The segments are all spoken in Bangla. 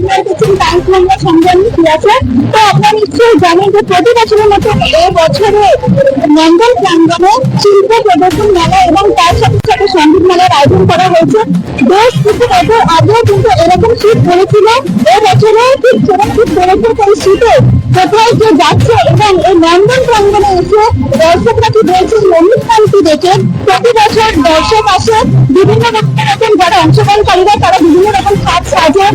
আপনারা দেখছেন টাইমস বাংলা সংগ্রামী আছে। তো আপনারা নিশ্চয়ই জানেন যে প্রতি বছরের মতো এবছরে নন্দন প্রাঙ্গণে শিল্প প্রদর্শন মেলা এবং তার সাথে সাথে সঙ্গীত মেলার আয়োজন করা হয়েছে। বেশ কিছু বছর আগেও কিন্তু এরকম শীত পড়েছিল, এবছরে ঠিক সেরকম শীত পড়েছে। সেই শীতে কোথায় যে যাচ্ছে এবং এই নন্দন প্রাঙ্গণে এসে দর্শকরা কি বলছে এই অনুষ্ঠানটি দেখে প্রতি বছর দর্শক আসে বিভিন্ন রকম যারা অংশগ্রহণকারীরা তারা বিভিন্ন রকম কাজ সাজে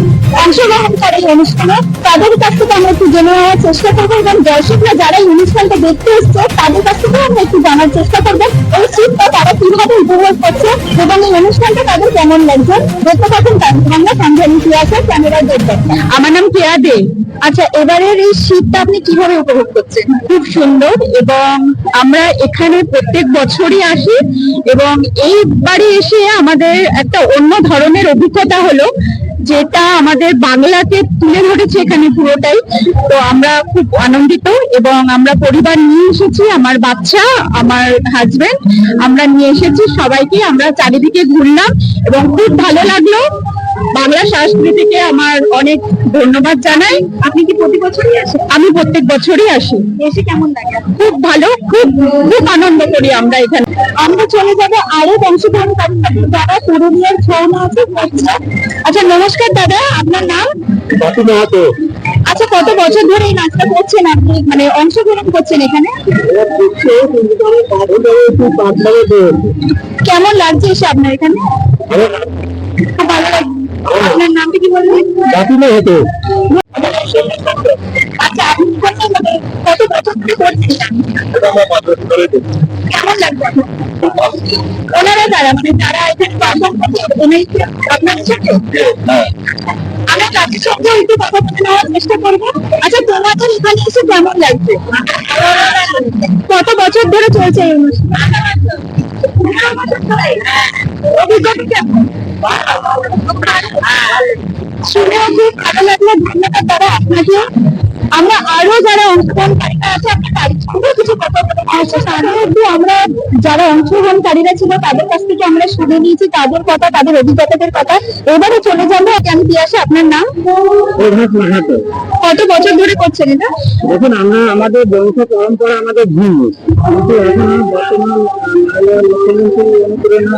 অংশগ্রহণকারী অনুষ্ঠানে তাদের কাছ থেকে আমরা একটু জেনে নেওয়ার চেষ্টা করবো এবং দর্শকরা যারা এই অনুষ্ঠানটা দেখতে এসছে তাদের কাছ থেকে আমরা একটু জানার চেষ্টা করবো এই শীতটা তারা কিভাবে উপভোগ করছে এবং এই অনুষ্ঠানটা তাদের কেমন লাগছে। দেখতে পাচ্ছেন আমরা সংগ্রামী আছে ক্যামেরায় দেখবেন। আমার নাম কেয়া দে। আচ্ছা, এবারের এই শীতটা আপনি কিভাবে উপভোগ করছেন? খুব সুন্দর, এবং আমরা এখানে প্রত্যেক বছরই আসি এবং এইবারে এসে আমাদের একটা অন্য ধরনের অভিজ্ঞতা হলো, যেটা আমাদের বাংলাকে তুলে ধরেছে এখানে পুরোটাই। তো আমরা খুব আনন্দিত এবং আমরা পরিবার নিয়ে এসেছি, আমার বাচ্চা, আমার হাজবেন্ড, আমরা নিয়ে এসেছি সবাইকে। আমরা চারিদিকে ঘুরলাম এবং খুব ভালো লাগলো। বাংলা সংস্কৃতিকে আমার অনেক ধন্যবাদ জানাই। আপনি কি প্রতি বছরই আসেন? আমি প্রত্যেক বছরই আসি। এসে কেমন লাগে? খুব ভালো, খুব খুব আনন্দ করি আমরা এখানে। আমরা চলে যাবো আরো অংশগ্রহণকারী যারা পুরুলিয়ার ছৌ নাচ করছে। আচ্ছা, নমস্কার দাদা, আপনার নাম? আচ্ছা, কত বছর ধরে এই নাচটা করছেন আপনি, মানে অংশগ্রহণ করছেন এখানে? কেমন লাগছে এসে আপনার এখানে? খুব ভালো লাগছে। আপনার নামটা কি বললেন? আচ্ছা, আপনি মানে কত বছর ধরে করছেন? কেমন লাগছে ওনারা যারা মানে যারা এখানে পারফর্ম করছে আপনাদের সাথে? আমরা তাদের সঙ্গে একটু কথা বলে নেওয়ার চেষ্টা করবো। আচ্ছা, তোমাদের এখানে এসে কেমন লাগছে? কত বছর ধরে চলছে এই অনুষ্ঠান? অভিজ্ঞতা কেমন? শুনে খুব ভালো লাগলো, ধন্যবাদ দাদা আপনাকে। আমরা আরো যারা অংশগ্রহণকারীরা আছে তাদের সঙ্গে কিছু কথা বলে আমরা যারা অংশগ্রহণকারীরা ছিল তাদের কাছ থেকে আমরা শুনে নিয়েছি তাদের কথা, তাদের অভিজ্ঞতাদের কথা। এবারে চলে যাবো আমি আসে। আপনার নাম? কত বছর ধরে করছেন এটা? দেখুন, আমরা আমাদের বংশ পরম্পরা আমাদের ভিন্ন, কিন্তু এখন বর্তমান মুখ্যমন্ত্রী অনুপ্রেরণা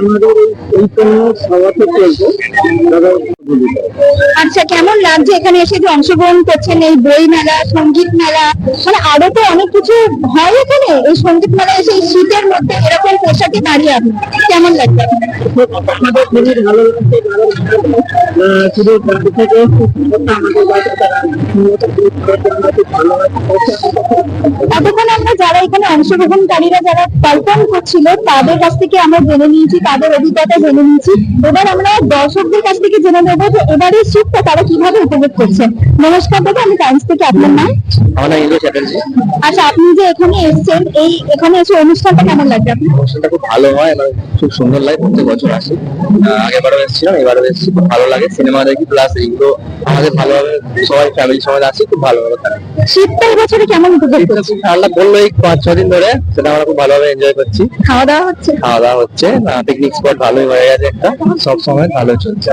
আমাদের এই সভাতে চলছে। আচ্ছা, কেমন লাগছে এখানে এসে যে অংশগ্রহণ করছেন এই বই মেলা, সঙ্গীত মেলা, মানে আরো তো অনেক কিছু হয় এখানে। এই সঙ্গীত মেলা এসে এই শীতের মধ্যে এরকম পোশাকে দাঁড়িয়ে আপনি কেমন লাগছে? আমাদের খুবই ভালো লাগছে, শুধু এতক্ষণ আমরা যারা এখানে অংশগ্রহণকারীরা যারা পারফর্ম করছিল তাদের কাছ থেকে আমরা জেনে নিয়েছি, তাদের অভিজ্ঞতা জেনে নিয়েছি। এবার আমরা দর্শকদের কাছ থেকে জেনে নেবো যে এবারে শীতটা তারা কিভাবে উপভোগ করছেন। নমস্কার দাদা, আমি টাইমস থেকে। আপনার নাম? আমার নাম ইন্দ্র চ্যাটার্জি। আচ্ছা, আপনি যে এখানে এসেছেন, এই এখানে এসে অনুষ্ঠানটা কেমন লাগছে আপনার? অনুষ্ঠানটা খুব ভালো হয়, আমার খুব সুন্দর লাগে, প্রত্যেক বছর আসি। আগেবারও এসেছিলাম, এবারও এসেছি, খুব ভালো লাগে। সিনেমা দেখি, প্লাস এইগুলো আমাদের ভালোভাবে সবাই ফ্যামিলি সবাই আসি, খুব ভালোভাবে থাকে। শীতটা এবছরে কেমন উপভোগ করছি? ঠান্ডা পড়লো এই 5-6 দিন ধরে, সেটা আমরা খুব ভালোভাবে এনজয় করছি। খাওয়া দাওয়া হচ্ছে? খাওয়া দাওয়া হচ্ছে, পিকনিক স্পট ভালোই হয়ে গেছে একটা, সব সময় ভালো চলছে।